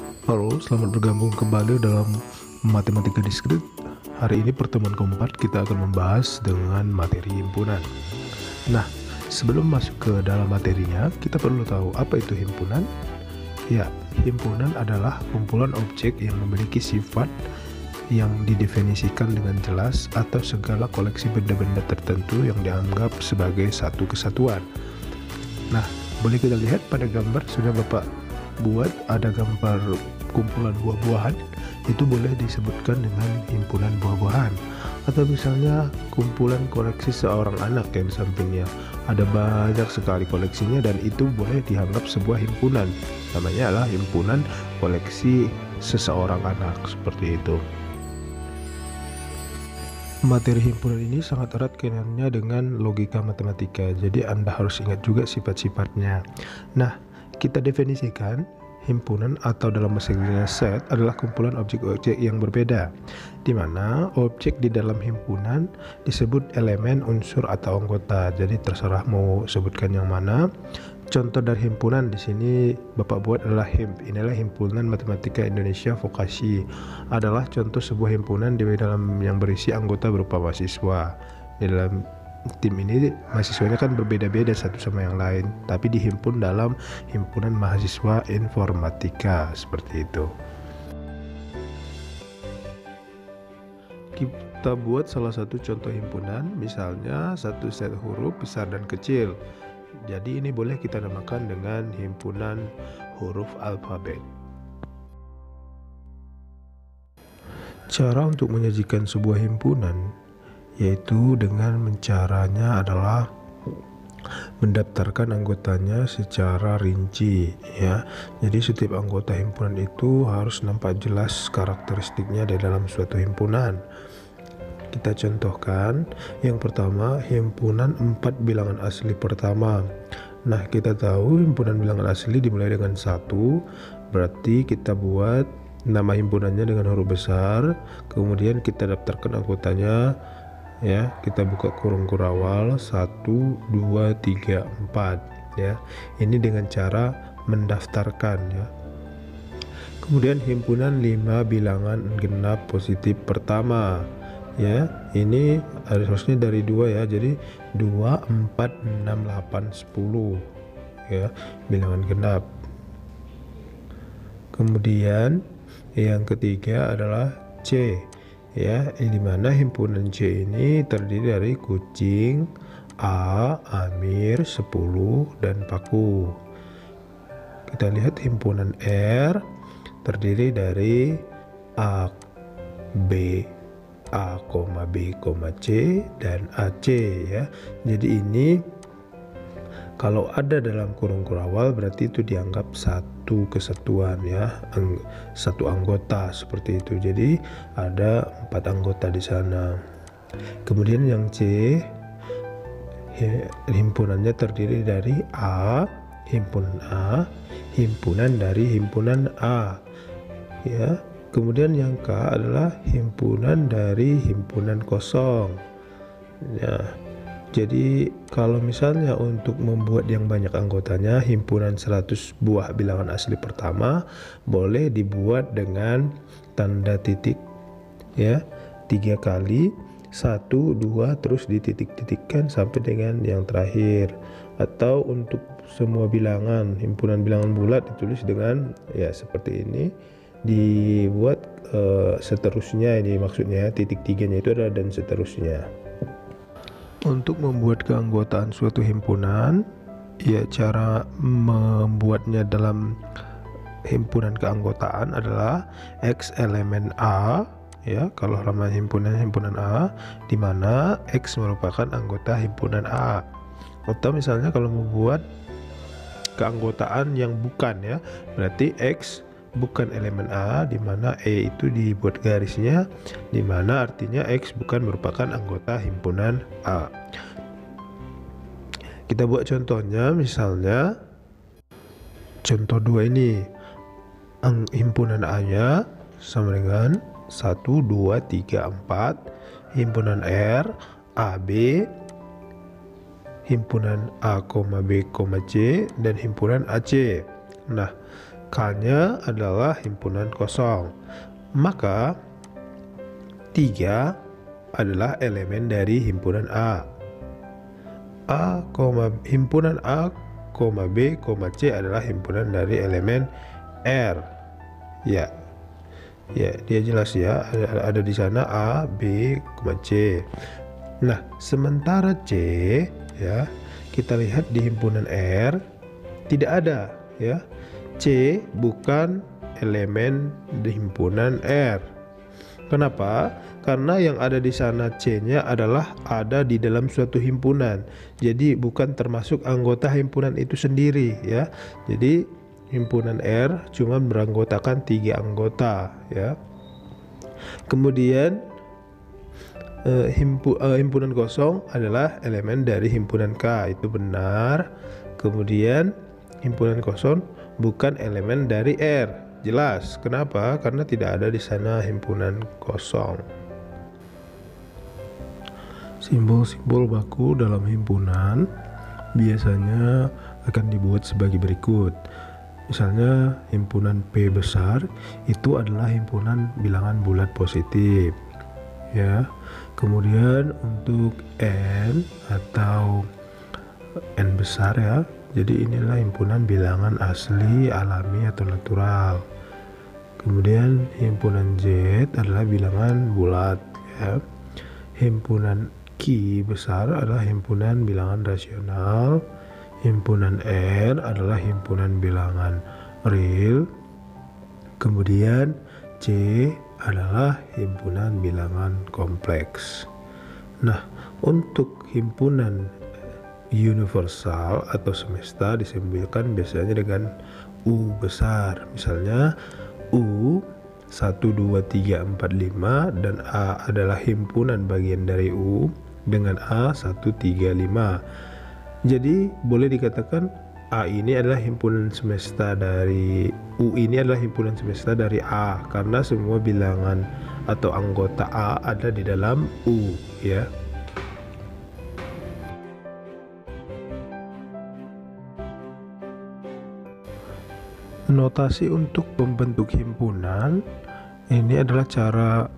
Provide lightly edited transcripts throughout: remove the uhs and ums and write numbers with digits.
Halo, selamat bergabung kembali dalam Matematika Diskrit. Hari ini pertemuan keempat kita akan membahas dengan materi himpunan. Nah, sebelum masuk ke dalam materinya, kita perlu tahu apa itu himpunan. Ya, himpunan adalah kumpulan objek yang memiliki sifat yang didefinisikan dengan jelas atau segala koleksi benda-benda tertentu yang dianggap sebagai satu kesatuan. Nah, boleh kita lihat pada gambar sudah Bapak buat, ada gambar kumpulan buah-buahan, itu boleh disebutkan dengan himpunan buah-buahan. Atau misalnya kumpulan koleksi seorang anak yang di sampingnya, ada banyak sekali koleksinya dan itu boleh dianggap sebuah himpunan. Namanya adalah himpunan koleksi seseorang anak, seperti itu. Materi himpunan ini sangat erat kaitannya dengan logika matematika, jadi Anda harus ingat juga sifat-sifatnya. Nah, kita definisikan himpunan atau dalam bahasa Inggrisnya set adalah kumpulan objek-objek yang berbeda, di mana objek di dalam himpunan disebut elemen, unsur, atau anggota. Jadi terserah mau sebutkan yang mana. Contoh dari himpunan di sini Bapak buat adalah inilah Himpunan Matematika Indonesia Vokasi, adalah contoh sebuah himpunan di dalam yang berisi anggota berupa mahasiswa. Di dalam tim ini mahasiswanya kan berbeda-beda satu sama yang lain, tapi dihimpun dalam Himpunan Mahasiswa Informatika, seperti itu. Kita buat salah satu contoh himpunan, misalnya satu set huruf besar dan kecil. Jadi ini boleh kita namakan dengan himpunan huruf alfabet. Cara untuk menyajikan sebuah himpunan yaitu dengan caranya adalah mendaftarkan anggotanya secara rinci, ya. Jadi setiap anggota himpunan itu harus nampak jelas karakteristiknya di dalam suatu himpunan. Kita contohkan, yang pertama himpunan 4 bilangan asli pertama. Nah, kita tahu himpunan bilangan asli dimulai dengan 1, berarti kita buat nama himpunannya dengan huruf besar, kemudian kita daftarkan anggotanya, ya. Kita buka kurung kurawal 1, 2, 3, 4, ya. Ini dengan cara mendaftarkan, ya. Kemudian himpunan 5 bilangan genap positif pertama, ya. Ini harusnya dari 2, ya. Jadi 2, 4, 6, 8, 10, ya, bilangan genap. Kemudian yang ketiga adalah C, ya, di mana himpunan C ini terdiri dari kucing, A, Amir, 10, dan paku. Kita lihat himpunan R terdiri dari A, B, A, B, C, dan AC, ya. Jadi ini kalau ada dalam kurung kurawal berarti itu dianggap satu kesatuan, ya, satu anggota, seperti itu. Jadi ada 4 anggota di sana. Kemudian yang C, himpunannya terdiri dari A, himpunan dari himpunan A, ya. Kemudian yang K adalah himpunan dari himpunan kosong. Ya, jadi kalau misalnya untuk membuat yang banyak anggotanya, himpunan 100 buah bilangan asli pertama boleh dibuat dengan tanda titik, ya, 3 kali, 1, 2, terus dititik-titikkan sampai dengan yang terakhir. Atau untuk semua bilangan, himpunan bilangan bulat ditulis dengan, ya, seperti ini, dibuat seterusnya. Ini maksudnya titik 3-nya itu adalah dan seterusnya. Untuk membuat keanggotaan suatu himpunan, ya, cara membuatnya dalam himpunan keanggotaan adalah X elemen A, ya. Kalau nama himpunan A, di mana X merupakan anggota himpunan A. Atau misalnya kalau membuat keanggotaan yang bukan, ya, berarti X bukan elemen A, di mana E itu dibuat garisnya, di mana artinya X bukan merupakan anggota himpunan A. Kita buat contohnya, misalnya contoh 2 ini, himpunan A-nya sama dengan 1, 2, 3, 4, himpunan R, AB, himpunan A, B, C, dan himpunan AC. Nah, K-nya adalah himpunan kosong. Maka 3 adalah elemen dari himpunan A. Himpunan A, B, C adalah himpunan dari elemen R. Ya, dia jelas ya, ada di sana A, B, C. Nah, sementara C ya, kita lihat di himpunan R tidak ada ya. C bukan elemen di himpunan R. Kenapa? Karena yang ada di sana C-nya adalah ada di dalam suatu himpunan. Jadi bukan termasuk anggota himpunan itu sendiri ya. Jadi himpunan R cuma beranggotakan 3 anggota ya. Kemudian himpunan kosong adalah elemen dari himpunan K, itu benar. Kemudian himpunan kosong bukan elemen dari R. Jelas. Kenapa? Karena tidak ada di sana himpunan kosong. Simbol-simbol baku dalam himpunan biasanya akan dibuat sebagai berikut. Misalnya himpunan P besar itu adalah himpunan bilangan bulat positif ya. Kemudian untuk N atau N besar ya, jadi inilah himpunan bilangan asli, alami atau natural. Kemudian himpunan Z adalah bilangan bulat ya. Himpunan Q besar adalah himpunan bilangan rasional. Himpunan R adalah himpunan bilangan real. Kemudian C adalah himpunan bilangan kompleks. Nah, untuk himpunan universal atau semesta disimbolkan biasanya dengan U besar. Misalnya U 1, 2, 3, 4, 5 dan A adalah himpunan bagian dari U dengan A 1, 3, 5. Jadi boleh dikatakan A ini adalah himpunan semesta dari U, ini adalah himpunan semesta dari A karena semua bilangan atau anggota A ada di dalam U ya. Notasi untuk membentuk himpunan ini adalah cara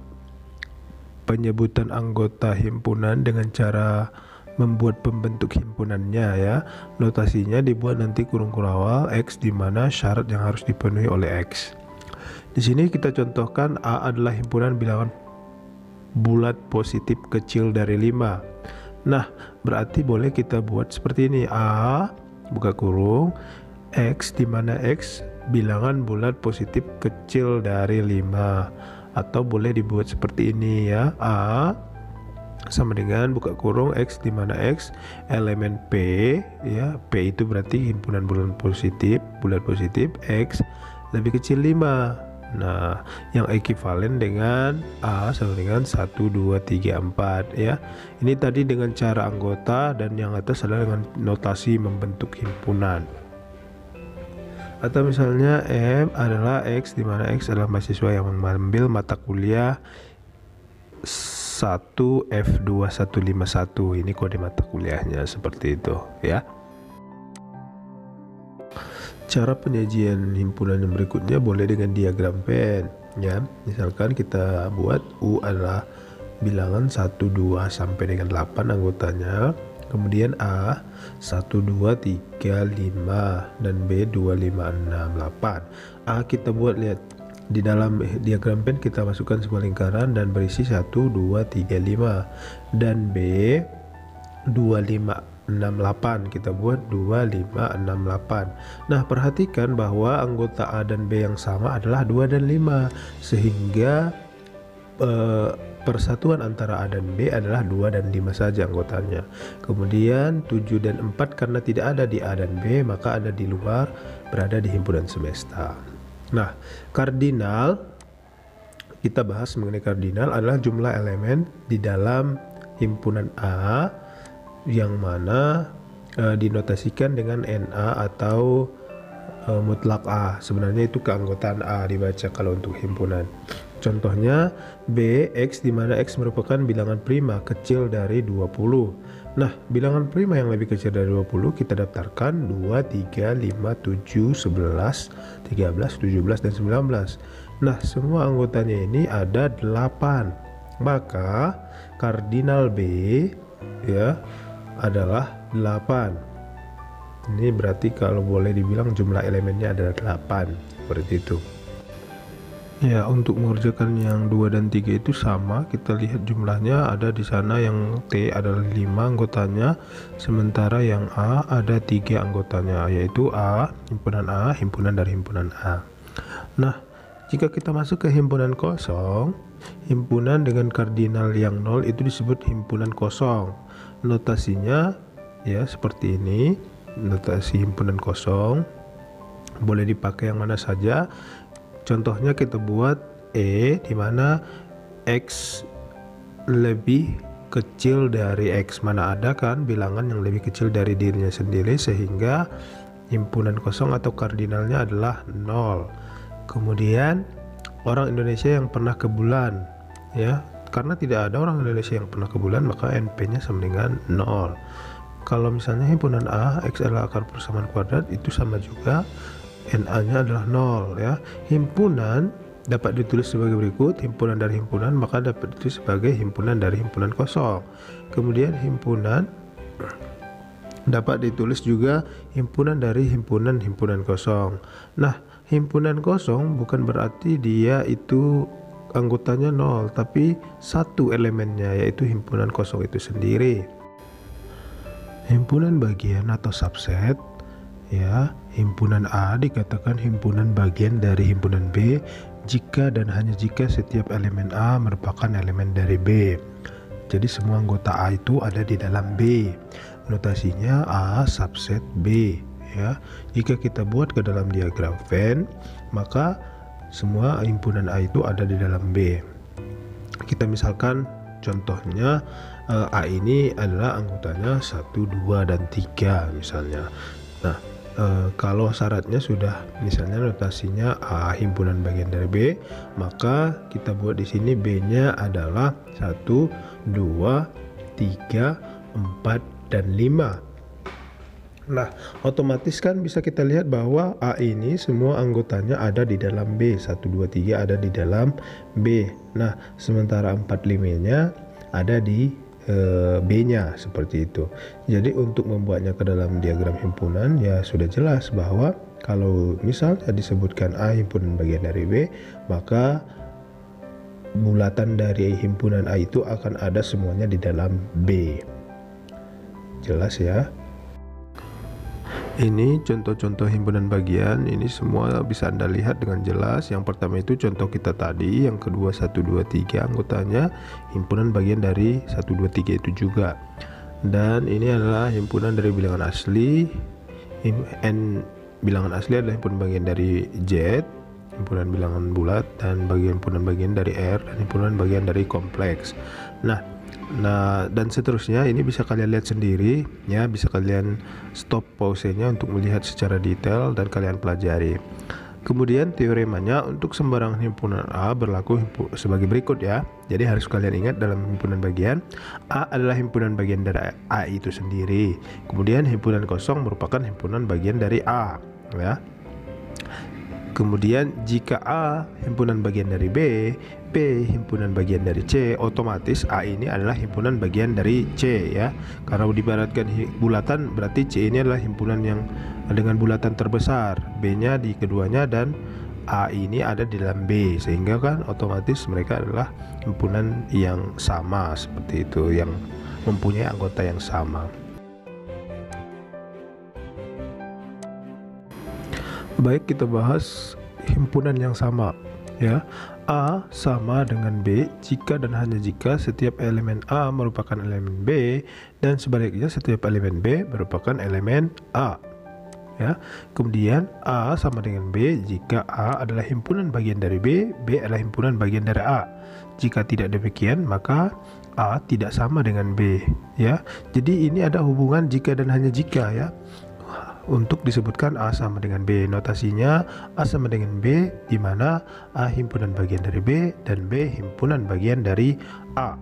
penyebutan anggota himpunan dengan cara membuat pembentuk himpunannya ya. Notasinya dibuat nanti kurung kurawal X di mana syarat yang harus dipenuhi oleh X. Di sini kita contohkan A adalah himpunan bilangan bulat positif kecil dari 5. Nah, berarti boleh kita buat seperti ini. A buka kurung X di mana X bilangan bulat positif kecil dari 5, atau boleh dibuat seperti ini ya. A sama dengan buka kurung X di mana X elemen P ya. P itu berarti himpunan bulat positif X lebih kecil 5. Nah, yang ekivalen dengan A sama dengan 1, 2, 3, 4 ya. Ini tadi dengan cara anggota dan yang atas adalah dengan notasi membentuk himpunan. Atau misalnya M adalah X di mana X adalah mahasiswa yang mengambil mata kuliah 1 F2151. Ini kode mata kuliahnya seperti itu ya. Cara penyajian himpunan yang berikutnya boleh dengan diagram Venn ya. Misalkan kita buat U adalah bilangan 1, 2 sampai dengan 8 anggotanya. Kemudian A 1, 2, 3, 5 dan B 2, 5, 6, 8. A kita buat, lihat di dalam diagram Venn kita masukkan sebuah lingkaran dan berisi 1, 2, 3, 5 dan B 2, 5, 6, 8 kita buat 2, 5, 6, 8. Nah, perhatikan bahwa anggota A dan B yang sama adalah 2 dan 5 sehingga persatuan antara A dan B adalah 2 dan 5 saja anggotanya. Kemudian 7 dan 4 karena tidak ada di A dan B maka ada di luar, berada di himpunan semesta. Nah, kardinal, kita bahas mengenai kardinal adalah jumlah elemen di dalam himpunan A yang mana dinotasikan dengan NA atau mutlak A. Sebenarnya itu keanggotaan A dibaca kalau untuk himpunan. Contohnya B X di mana X merupakan bilangan prima kecil dari 20. Nah, bilangan prima yang lebih kecil dari 20 kita daftarkan 2, 3, 5, 7, 11, 13, 17, dan 19. Nah, semua anggotanya ini ada 8. Maka kardinal B ya adalah 8. Ini berarti kalau boleh dibilang jumlah elemennya adalah 8, seperti itu. Ya, untuk mengerjakan yang 2 dan 3 itu sama, kita lihat jumlahnya ada di sana. Yang T adalah 5 anggotanya, sementara yang A ada 3 anggotanya, yaitu A, himpunan dari himpunan A. Nah, jika kita masuk ke himpunan kosong, himpunan dengan kardinal yang 0 itu disebut himpunan kosong. Notasinya ya seperti ini, notasi himpunan kosong. Boleh dipakai yang mana saja. Contohnya kita buat E di mana X lebih kecil dari X. Mana ada kan bilangan yang lebih kecil dari dirinya sendiri, sehingga himpunan kosong atau kardinalnya adalah 0. Kemudian orang Indonesia yang pernah ke bulan ya, karena tidak ada orang Indonesia yang pernah ke bulan, maka NP-nya sama dengan 0. Kalau misalnya himpunan A, X adalah akar persamaan kuadrat, itu sama juga NA-nya adalah 0 ya. Himpunan dapat ditulis sebagai berikut: himpunan dari himpunan, maka dapat ditulis sebagai himpunan dari himpunan kosong. Kemudian himpunan dapat ditulis juga himpunan dari himpunan kosong. Nah, himpunan kosong bukan berarti dia itu anggotanya 0, tapi satu elemennya, yaitu himpunan kosong itu sendiri. Himpunan bagian atau subset ya, himpunan A dikatakan himpunan bagian dari himpunan B jika dan hanya jika setiap elemen A merupakan elemen dari B. Jadi semua anggota A itu ada di dalam B. Notasinya A subset B ya. Jika kita buat ke dalam diagram Venn, maka semua himpunan A itu ada di dalam B. Kita misalkan contohnya A ini adalah anggotanya 1, 2, dan 3 misalnya. Nah, kalau syaratnya sudah misalnya notasinya A himpunan bagian dari B, maka kita buat di sini B-nya adalah 1, 2, 3, 4, dan 5. Nah, otomatis kan bisa kita lihat bahwa A ini semua anggotanya ada di dalam B. 1, 2, 3 ada di dalam B. Nah, sementara 4, 5-nya ada di B-nya, seperti itu. Jadi untuk membuatnya ke dalam diagram himpunan ya sudah jelas bahwa kalau misalnya disebutkan A himpunan bagian dari B, maka bulatan dari himpunan A itu akan ada semuanya di dalam B. Jelas ya? Ini contoh-contoh himpunan bagian, ini semua bisa Anda lihat dengan jelas. Yang pertama itu contoh kita tadi, yang kedua 1, 2, 3 anggotanya himpunan bagian dari 1, 2, 3 itu juga. Dan ini adalah himpunan dari bilangan asli. N bilangan asli adalah himpunan bagian dari Z, himpunan bilangan bulat, dan himpunan bagian dari R, dan himpunan bagian dari kompleks. Nah, dan seterusnya. Ini bisa kalian lihat sendiri ya, bisa kalian stop pausenya untuk melihat secara detail dan kalian pelajari. Kemudian teoremanya untuk sembarangan himpunan A berlaku sebagai berikut ya. Jadi harus kalian ingat dalam himpunan bagian, A adalah himpunan bagian dari A itu sendiri. Kemudian himpunan kosong merupakan himpunan bagian dari A ya. Kemudian jika A himpunan bagian dari B, B himpunan bagian dari C, otomatis A ini adalah himpunan bagian dari C ya. Karena diibaratkan bulatan, berarti C ini adalah himpunan yang dengan bulatan terbesar, B-nya di keduanya, dan A ini ada di dalam B, sehingga kan otomatis mereka adalah himpunan yang sama, seperti itu, yang mempunyai anggota yang sama. Baik, kita bahas himpunan yang sama ya. A sama dengan B jika dan hanya jika setiap elemen A merupakan elemen B dan sebaliknya setiap elemen B merupakan elemen A ya. Kemudian A sama dengan B jika A adalah himpunan bagian dari B, B adalah himpunan bagian dari A. Jika tidak demikian, maka A tidak sama dengan B ya. Jadi ini ada hubungan jika dan hanya jika ya. Untuk disebutkan A sama dengan B, notasinya A sama dengan B, di mana A himpunan bagian dari B dan B himpunan bagian dari A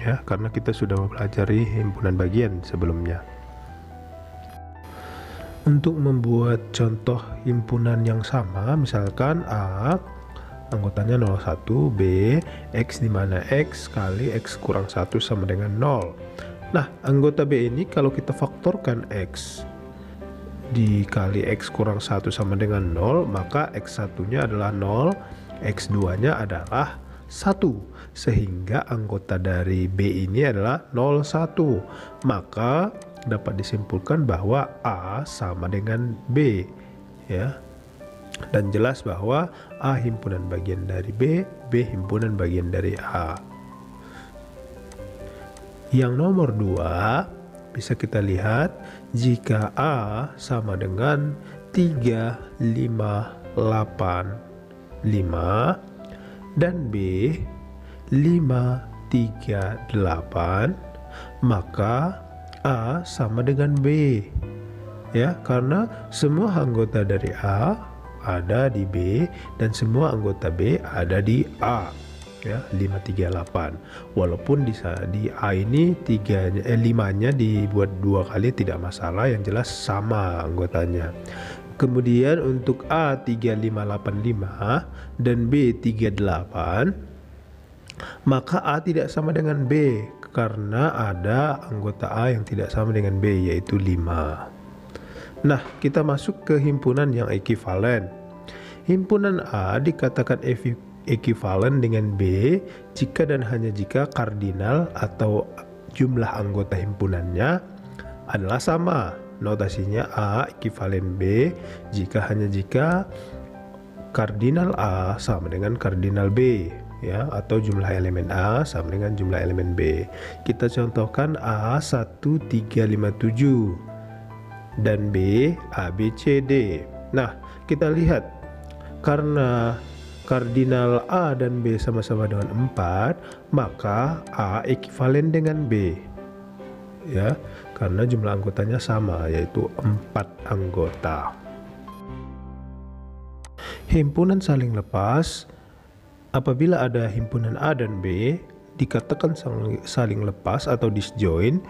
ya, karena kita sudah mempelajari himpunan bagian sebelumnya. Untuk membuat contoh himpunan yang sama, misalkan A anggotanya 01, B X di mana X kali X kurang 1 sama dengan 0. Nah, anggota B ini kalau kita faktorkan X dikali X kurang 1 sama dengan 0, maka X1 nya adalah 0, X2 nya adalah 1, sehingga anggota dari B ini adalah 01. Maka dapat disimpulkan bahwa A sama dengan B, ya. Dan jelas bahwa A himpunan bagian dari B, B himpunan bagian dari A. Yang nomor 2 bisa kita lihat jika A sama dengan 3, 5, 8, 5 dan B 5, 3, 8, maka A sama dengan B, ya, karena semua anggota dari A ada di B dan semua anggota B ada di A, ya, 5, 3, 8. Walaupun di A ini 5-nya dibuat 2 kali tidak masalah, yang jelas sama anggotanya. Kemudian untuk A 3, 5, 8, 5 dan B 3, 8, maka A tidak sama dengan B karena ada anggota A yang tidak sama dengan B, yaitu 5. Nah, kita masuk ke himpunan yang ekivalen. Himpunan A dikatakan ekivalen dengan B jika dan hanya jika kardinal atau jumlah anggota himpunannya adalah sama. Notasinya A ekivalen B hanya jika kardinal A sama dengan kardinal B, ya, atau jumlah elemen A sama dengan jumlah elemen B. Kita contohkan A 1, 3, 5, 7 dan B A, B, C, D. Nah, kita lihat karena kardinal A dan B sama-sama dengan 4, maka A ekivalen dengan B, ya, karena jumlah anggotanya sama, yaitu 4 anggota. Himpunan saling lepas. Apabila ada himpunan A dan B, dikatakan saling lepas atau disjoint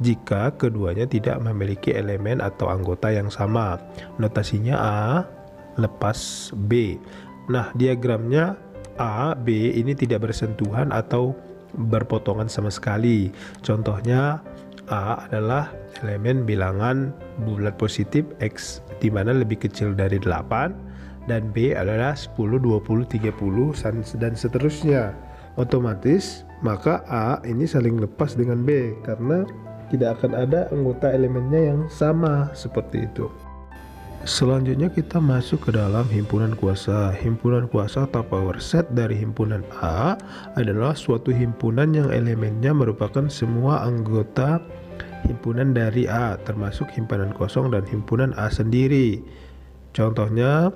jika keduanya tidak memiliki elemen atau anggota yang sama. Notasinya A lepas B. Nah, diagramnya A, B ini tidak bersentuhan atau berpotongan sama sekali. Contohnya A adalah elemen bilangan bulat positif X di mana lebih kecil dari 8, dan B adalah 10, 20, 30 dan seterusnya. Otomatis maka A ini saling lepas dengan B karena tidak akan ada anggota elemennya yang sama seperti itu. Selanjutnya kita masuk ke dalam himpunan kuasa. Himpunan kuasa atau power set dari himpunan A adalah suatu himpunan yang elemennya merupakan semua anggota himpunan dari A, termasuk himpunan kosong dan himpunan A sendiri. Contohnya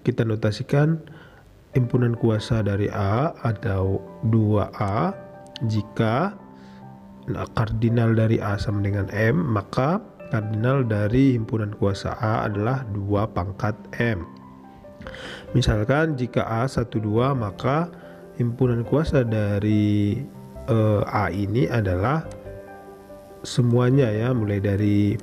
kita notasikan himpunan kuasa dari A atau 2A jika kardinal dari A sama dengan M, maka kardinal dari himpunan kuasa A adalah 2 pangkat M. Misalkan jika A 1, 2, maka himpunan kuasa dari A ini adalah semuanya, ya, mulai dari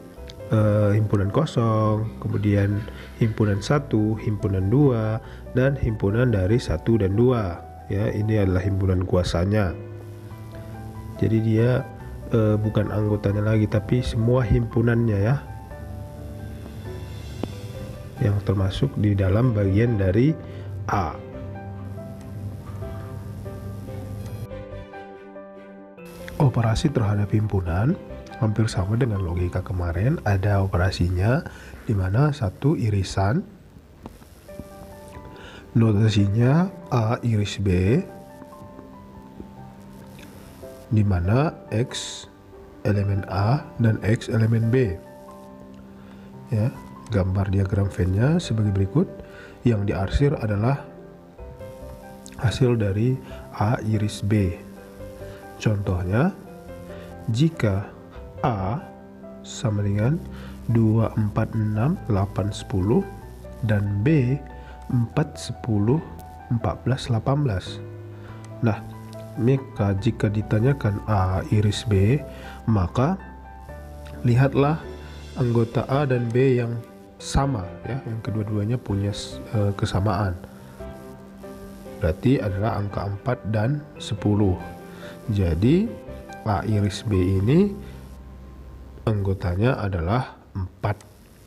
himpunan kosong, kemudian himpunan 1, himpunan 2, dan himpunan dari 1 dan 2, ya, ini adalah himpunan kuasanya. Jadi dia bukan anggotanya lagi tapi semua himpunannya, ya, yang termasuk di dalam bagian dari A. Operasi terhadap himpunan hampir sama dengan logika kemarin. Ada operasinya di mana satu irisan, notasinya A iris B, di mana X elemen A dan X elemen B, ya. Gambar diagram Venn-nya sebagai berikut. Yang diarsir adalah hasil dari A iris B. Contohnya, jika A sama dengan 2, 4, 6, 8, 10 dan B 4, 10, 14, 18. Nah, Maka jika ditanyakan A iris B, maka lihatlah anggota A dan B yang sama ya, yang kedua-duanya punya kesamaan. Berarti adalah angka 4 dan 10. Jadi A iris B ini anggotanya adalah 4,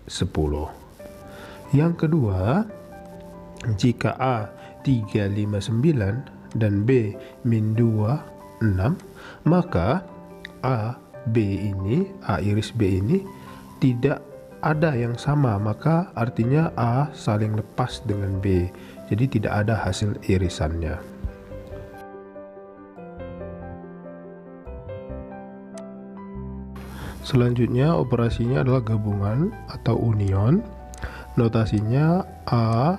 10. Yang kedua, jika A 359 dan B min 2, 6, maka A iris B ini tidak ada yang sama, maka artinya A saling lepas dengan B, jadi tidak ada hasil irisannya. Selanjutnya operasinya adalah gabungan atau union. Notasinya A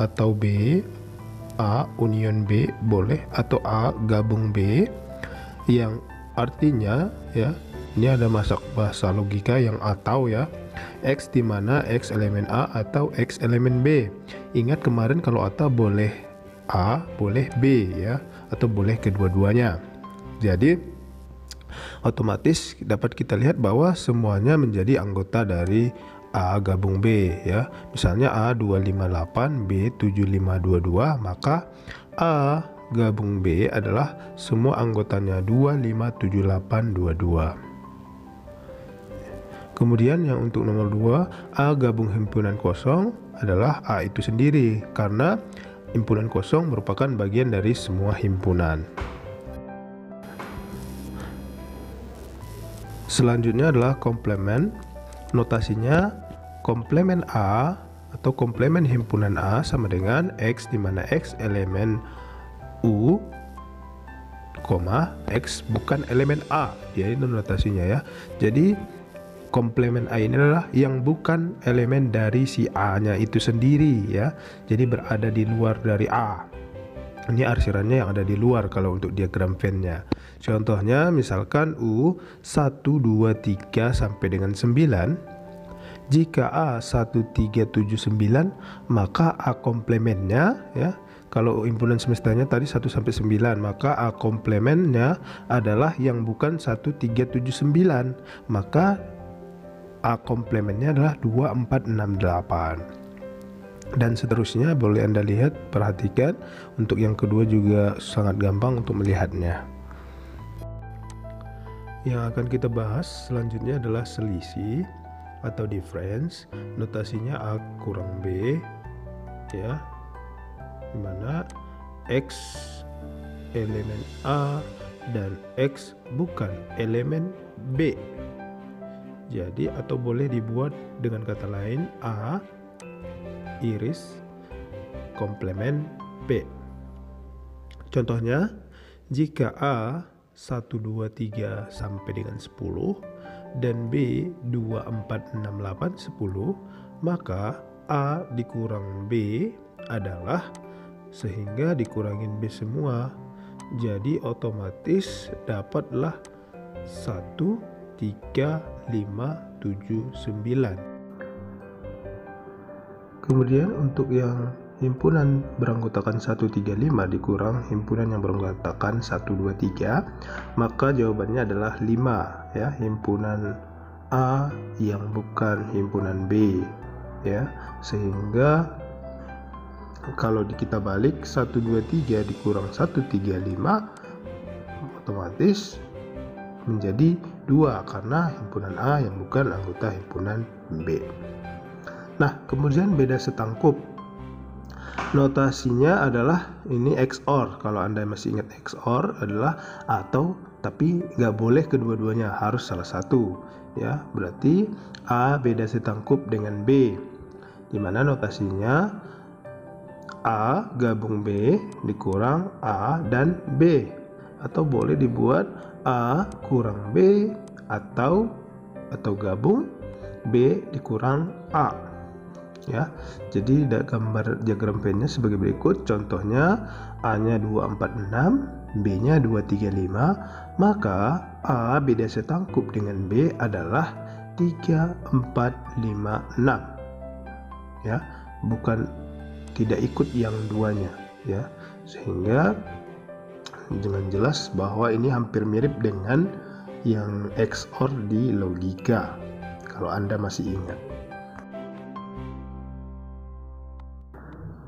atau B, A union B boleh, atau A gabung B, yang artinya ya, ini ada bahasa logika yang atau ya, X di mana X elemen A atau X elemen B. Ingat kemarin kalau atau boleh A, boleh B ya, atau boleh kedua-duanya. Jadi otomatis dapat kita lihat bahwa semuanya menjadi anggota dari A gabung B ya. Misalnya A 258, B 7522, maka A gabung B adalah semua anggotanya 257822. Kemudian yang untuk nomor 2, A gabung himpunan kosong adalah A itu sendiri, karena himpunan kosong merupakan bagian dari semua himpunan. Selanjutnya adalah komplement. Notasinya komplement A atau komplement himpunan A sama dengan X di mana X elemen U, X bukan elemen A. Ya, ini notasinya ya. Jadi komplement A ini adalah yang bukan elemen dari si A-nya itu sendiri ya. Jadi berada di luar dari A. Ini arsirannya yang ada di luar kalau untuk diagram Venn-nya. Contohnya misalkan U 1, 2, 3 sampai dengan 9. Jika A 1379, maka A komplementnya ya, kalau himpunan semestanya tadi 1 sampai 9, maka A komplementnya adalah yang bukan 1379, maka A komplementnya adalah 2468. Dan seterusnya, boleh Anda lihat, perhatikan. Untuk yang kedua juga sangat gampang untuk melihatnya. Yang akan kita bahas selanjutnya adalah selisih atau difference. Notasinya A kurang B ya, dimana X elemen A dan X bukan elemen B. Jadi atau boleh dibuat dengan kata lain, A iris komplement B. Contohnya, jika A 1, 2, 3 sampai dengan 10 dan B 2, 4, 6, 8, 10, maka A dikurang B adalah, sehingga dikurangin B semua, jadi otomatis dapatlah 1, 3, 5, 7, 9. Kemudian untuk yang himpunan beranggotakan 1, 3, 5 dikurang himpunan yang beranggotakan 1, 2, 3, maka jawabannya adalah 5 ya, himpunan A yang bukan himpunan B ya. Sehingga kalau kita balik 1, 2, 3 dikurang 1, 3, 5 otomatis menjadi 2 karena himpunan A yang bukan anggota himpunan B. Nah, kemudian beda setangkup. Notasinya adalah ini XOR. Kalau Anda masih ingat, XOR adalah atau, tapi nggak boleh kedua-duanya, harus salah satu ya. Berarti A beda setangkup dengan B, dimana notasinya A gabung B dikurang A dan B, atau boleh dibuat A kurang B atau gabung B dikurang A ya. Jadi gambar diagram Venn-nya sebagai berikut. Contohnya A-nya 246, B-nya 235, maka A beda setangkup dengan B adalah 3, 4, 5, 6 ya, bukan tidak ikut yang duanya ya. Sehingga dengan jelas bahwa ini hampir mirip dengan yang XOR di logika, kalau Anda masih ingat.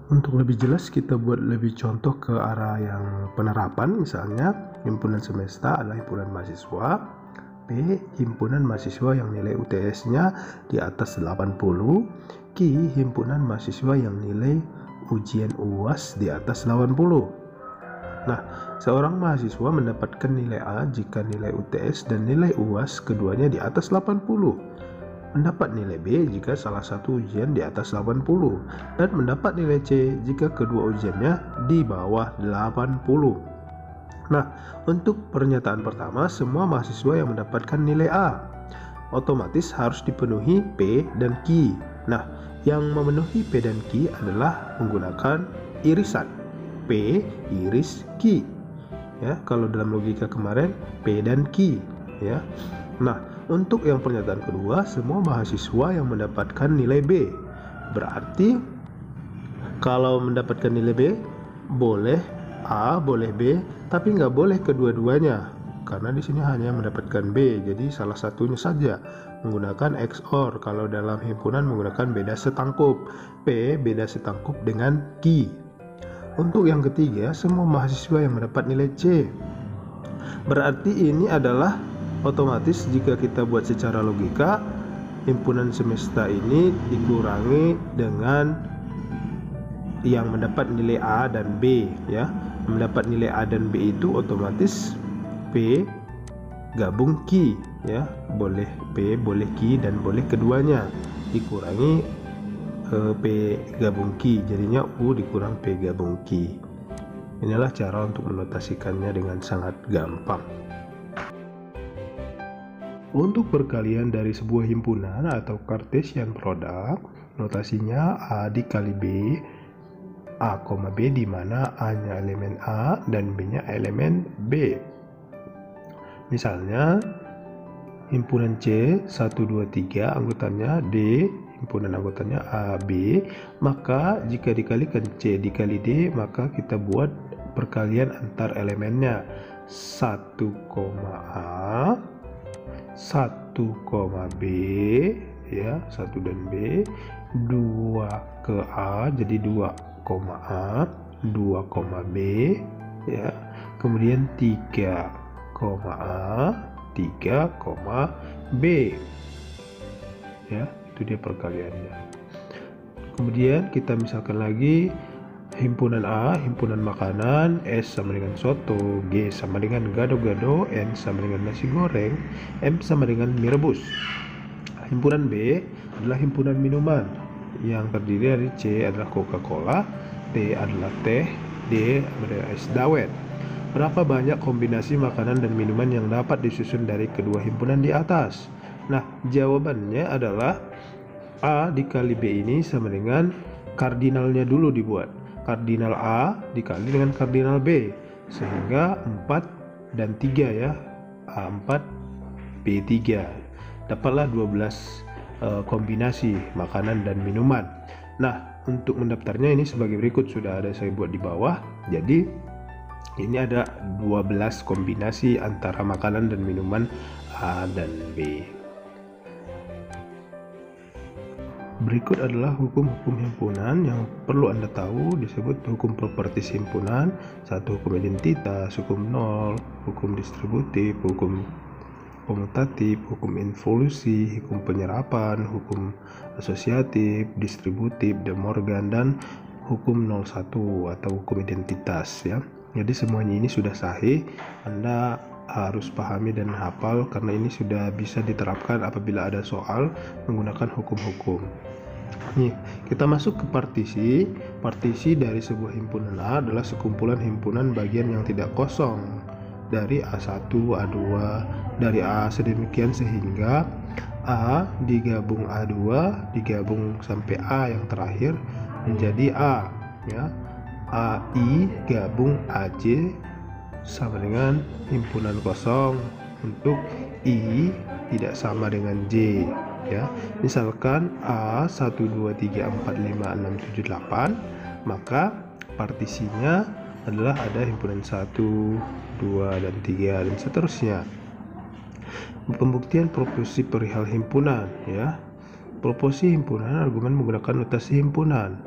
Untuk lebih jelas kita buat lebih contoh ke arah yang penerapan, misalnya himpunan semesta adalah himpunan mahasiswa, P himpunan mahasiswa yang nilai UTS-nya di atas 80, Q himpunan mahasiswa yang nilai ujian UAS di atas 80. Nah, seorang mahasiswa mendapatkan nilai A jika nilai UTS dan nilai UAS keduanya di atas 80. Mendapat nilai B jika salah satu ujian di atas 80 dan mendapat nilai C jika kedua ujiannya di bawah 80. Nah, untuk pernyataan pertama, semua mahasiswa yang mendapatkan nilai A otomatis harus dipenuhi P dan Q. Nah, yang memenuhi P dan Q adalah menggunakan irisan P iris Q. Ya, kalau dalam logika kemarin P dan Q, ya. Nah, untuk yang pernyataan kedua, semua mahasiswa yang mendapatkan nilai B. Berarti kalau mendapatkan nilai B, boleh A, boleh B, tapi nggak boleh kedua-duanya. Karena di sini hanya mendapatkan B, jadi salah satunya saja menggunakan XOR. Kalau dalam himpunan menggunakan beda setangkup. P beda setangkup dengan Q. Untuk yang ketiga, semua mahasiswa yang mendapat nilai C. Berarti ini adalah otomatis jika kita buat secara logika, himpunan semesta ini dikurangi dengan yang mendapat nilai A dan B, ya. Mendapat nilai A dan B itu otomatis P gabung Q, ya. Boleh P, boleh Q, dan boleh keduanya. Dikurangi P gabung Q, jadinya U dikurang P gabung Q. Inilah cara untuk menotasikannya dengan sangat gampang. Untuk perkalian dari sebuah himpunan atau Cartesian product, notasinya A dikali B, A, B, di mana A-nya elemen A dan B-nya elemen B. Misalnya, himpunan C 1, 2, 3, anggotanya D, himpunan anggotanya A, B, maka jika dikalikan C dikali D, maka kita buat perkalian antar elemennya. 1, A 1, B, ya, 1 dan B, 2 ke A jadi 2, A, 2, B, ya, kemudian 3, A, 3, B, ya, itu dia perkaliannya. Kemudian kita misalkan lagi himpunan A, himpunan makanan, S sama dengan soto, G sama dengan gado-gado, N sama dengan nasi goreng, M sama dengan mie rebus. Himpunan B adalah himpunan minuman yang terdiri dari C adalah Coca-Cola, T adalah teh, D adalah es dawet. Berapa banyak kombinasi makanan dan minuman yang dapat disusun dari kedua himpunan di atas? Nah, jawabannya adalah A dikali B ini sama dengan kardinalnya dulu dibuat. Kardinal A dikali dengan kardinal B, sehingga 4 dan 3, ya, A4 B3, dapatlah 12 kombinasi makanan dan minuman. Nah, untuk mendaftarnya ini sebagai berikut, sudah ada saya buat di bawah. Jadi ini ada 12 kombinasi antara makanan dan minuman A dan B. Berikut adalah hukum-hukum himpunan yang perlu Anda tahu, disebut hukum propertis himpunan. 1. Hukum identitas, hukum nol, hukum distributif, hukum komutatif, hukum involusi, hukum penyerapan, hukum asosiatif, distributif, De Morgan, dan hukum 01 atau hukum identitas, ya. Jadi semuanya ini sudah sahih, Anda harus pahami dan hafal karena ini sudah bisa diterapkan apabila ada soal menggunakan hukum-hukum. Nih, kita masuk ke partisi. Partisi dari sebuah himpunan A adalah sekumpulan himpunan bagian yang tidak kosong dari A1, A2, dari A sedemikian sehingga A digabung A2 digabung sampai A yang terakhir menjadi A, ya. AI gabung AC sama dengan himpunan kosong untuk I tidak sama dengan J, ya. Misalkan A 1, 2, 3, 4, 5, 6, 7, 8, maka partisinya adalah ada himpunan 1, 2, dan 3 dan seterusnya. Pembuktian proporsi perihal himpunan ya. Proporsi himpunan argumen menggunakan notasi himpunan.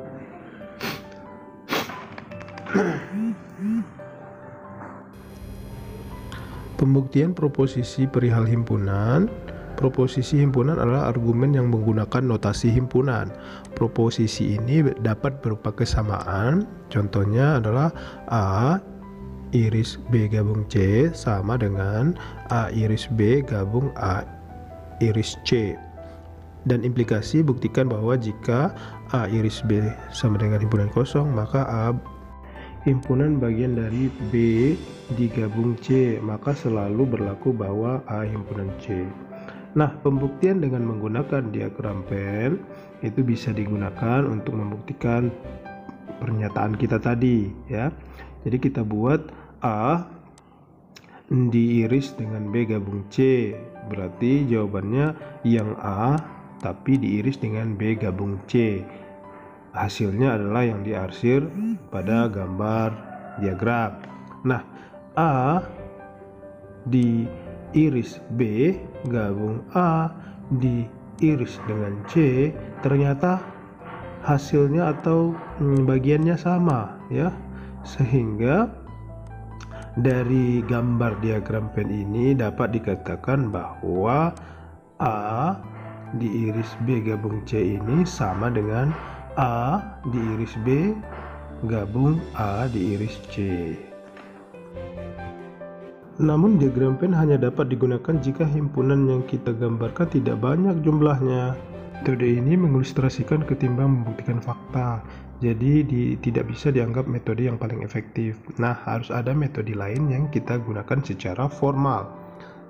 Pembuktian proposisi perihal himpunan. Proposisi himpunan adalah argumen yang menggunakan notasi himpunan. Proposisi ini dapat berupa kesamaan. Contohnya adalah A iris B gabung C sama dengan A iris B gabung A iris C. Dan implikasi buktikan bahwa jika A iris B sama dengan himpunan kosong, maka A himpunan bagian dari B digabung C, maka selalu berlaku bahwa A himpunan C. Nah, pembuktian dengan menggunakan diagram Venn itu bisa digunakan untuk membuktikan pernyataan kita tadi ya. Jadi kita buat A diiris dengan B gabung C, berarti jawabannya yang A tapi diiris dengan B gabung C. Hasilnya adalah yang diarsir pada gambar diagram. Nah, A diiris B gabung A diiris dengan C, ternyata hasilnya atau bagiannya sama ya, sehingga dari gambar diagram Venn ini dapat dikatakan bahwa A diiris B gabung C ini sama dengan A diiris B gabung A diiris C. Namun diagram Venn hanya dapat digunakan jika himpunan yang kita gambarkan tidak banyak jumlahnya. Metode ini mengilustrasikan ketimbang membuktikan fakta, jadi tidak bisa dianggap metode yang paling efektif. Nah, harus ada metode lain yang kita gunakan secara formal.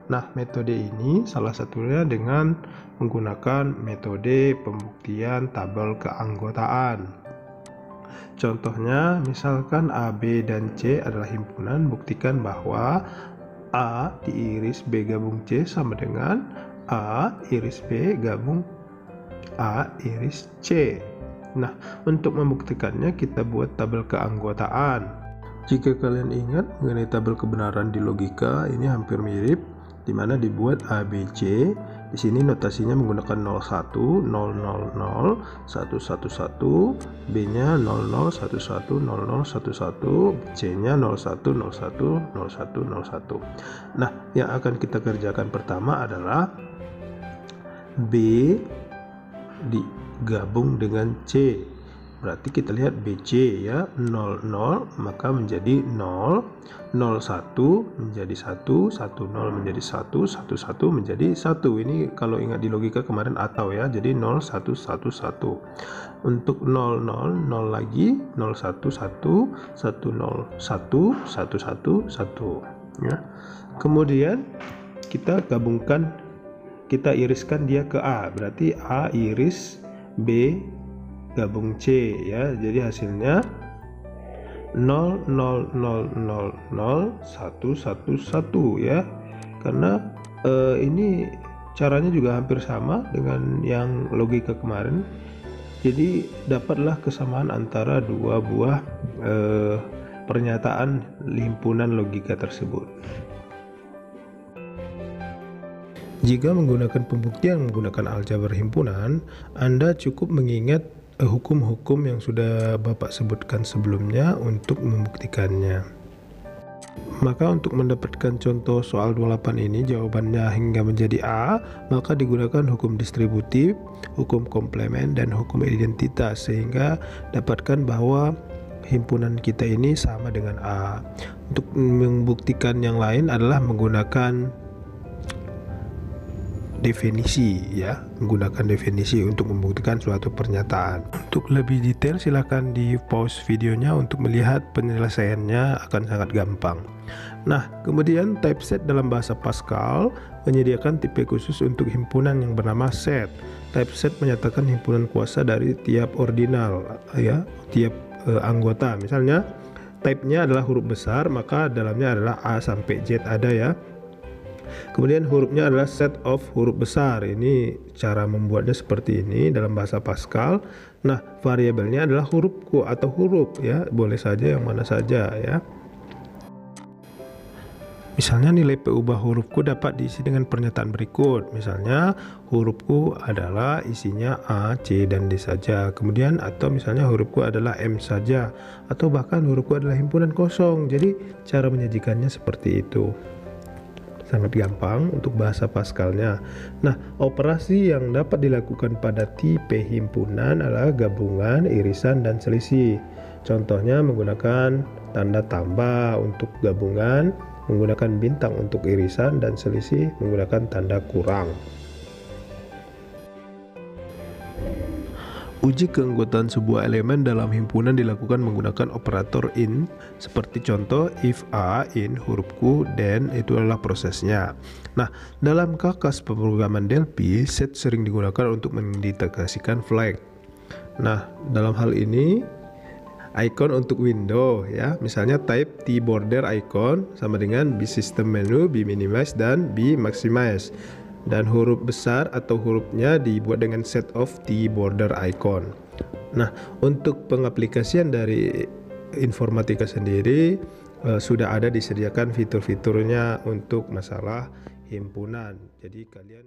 Nah, metode ini salah satunya dengan menggunakan metode pembuktian tabel keanggotaan. Contohnya, misalkan A, B, dan C adalah himpunan, buktikan bahwa A diiris B gabung C sama dengan A iris B gabung A iris C. Nah, untuk membuktikannya kita buat tabel keanggotaan. Jika kalian ingat mengenai tabel kebenaran di logika, ini hampir mirip, di mana dibuat ABC. Di sini notasinya menggunakan 01, 000, 111, B-nya 00, 11, 00, 11, C-nya 01, 01, 01, 01. Nah, yang akan kita kerjakan pertama adalah B digabung dengan C. Berarti kita lihat BC ya, 00 maka menjadi 0, 01 menjadi 1, 10 menjadi 1, 11 menjadi 1. Ini kalau ingat di logika kemarin atau ya, jadi 0111. Untuk 00 0 lagi, 011, 101, 111 ya. Kemudian kita gabungkan, kita iriskan dia ke A, berarti A iris B gabung C ya, jadi hasilnya 0000111 ya, karena ini caranya juga hampir sama dengan yang logika kemarin, jadi dapatlah kesamaan antara dua buah pernyataan himpunan logika tersebut. Jika menggunakan pembuktian menggunakan aljabar himpunan, Anda cukup mengingat hukum-hukum yang sudah Bapak sebutkan sebelumnya untuk membuktikannya. Maka untuk mendapatkan contoh soal 28 ini jawabannya hingga menjadi A, maka digunakan hukum distributif, hukum komplement, dan hukum identitas, sehingga dapatkan bahwa himpunan kita ini sama dengan A. Untuk membuktikan yang lain adalah menggunakan definisi ya, menggunakan definisi untuk membuktikan suatu pernyataan. Untuk lebih detail silahkan di pause videonya untuk melihat penyelesaiannya, akan sangat gampang. Nah, kemudian typeset dalam bahasa Pascal menyediakan tipe khusus untuk himpunan yang bernama set. Typeset menyatakan himpunan kuasa dari tiap ordinal ya, tiap anggota. Misalnya type-nya adalah huruf besar, maka dalamnya adalah A sampai Z ada ya. Kemudian hurufnya adalah set of huruf besar. Ini cara membuatnya seperti ini dalam bahasa Pascal. Nah, variabelnya adalah hurufku atau huruf ya, boleh saja yang mana saja ya. Misalnya nilai peubah hurufku dapat diisi dengan pernyataan berikut. Misalnya hurufku adalah isinya A, C, dan D saja. Kemudian atau misalnya hurufku adalah M saja. Atau bahkan hurufku adalah himpunan kosong. Jadi cara menyajikannya seperti itu. Sangat gampang untuk bahasa Pascalnya. Nah, operasi yang dapat dilakukan pada tipe himpunan adalah gabungan, irisan, dan selisih. Contohnya menggunakan tanda tambah untuk gabungan, menggunakan bintang untuk irisan, dan selisih menggunakan tanda kurang. Uji keanggotaan sebuah elemen dalam himpunan dilakukan menggunakan operator in, seperti contoh if A in hurufku, then itu adalah prosesnya. Nah, dalam kakas pemrograman Delphi, set sering digunakan untuk mendeteksikan flag. Nah, dalam hal ini icon untuk window ya, misalnya type T border icon sama dengan B system menu, B minimize, dan B maximize. Dan huruf besar atau hurufnya dibuat dengan set of T border icon. Nah, untuk pengaplikasian dari informatika sendiri sudah ada disediakan fitur-fiturnya untuk masalah himpunan. Jadi kalian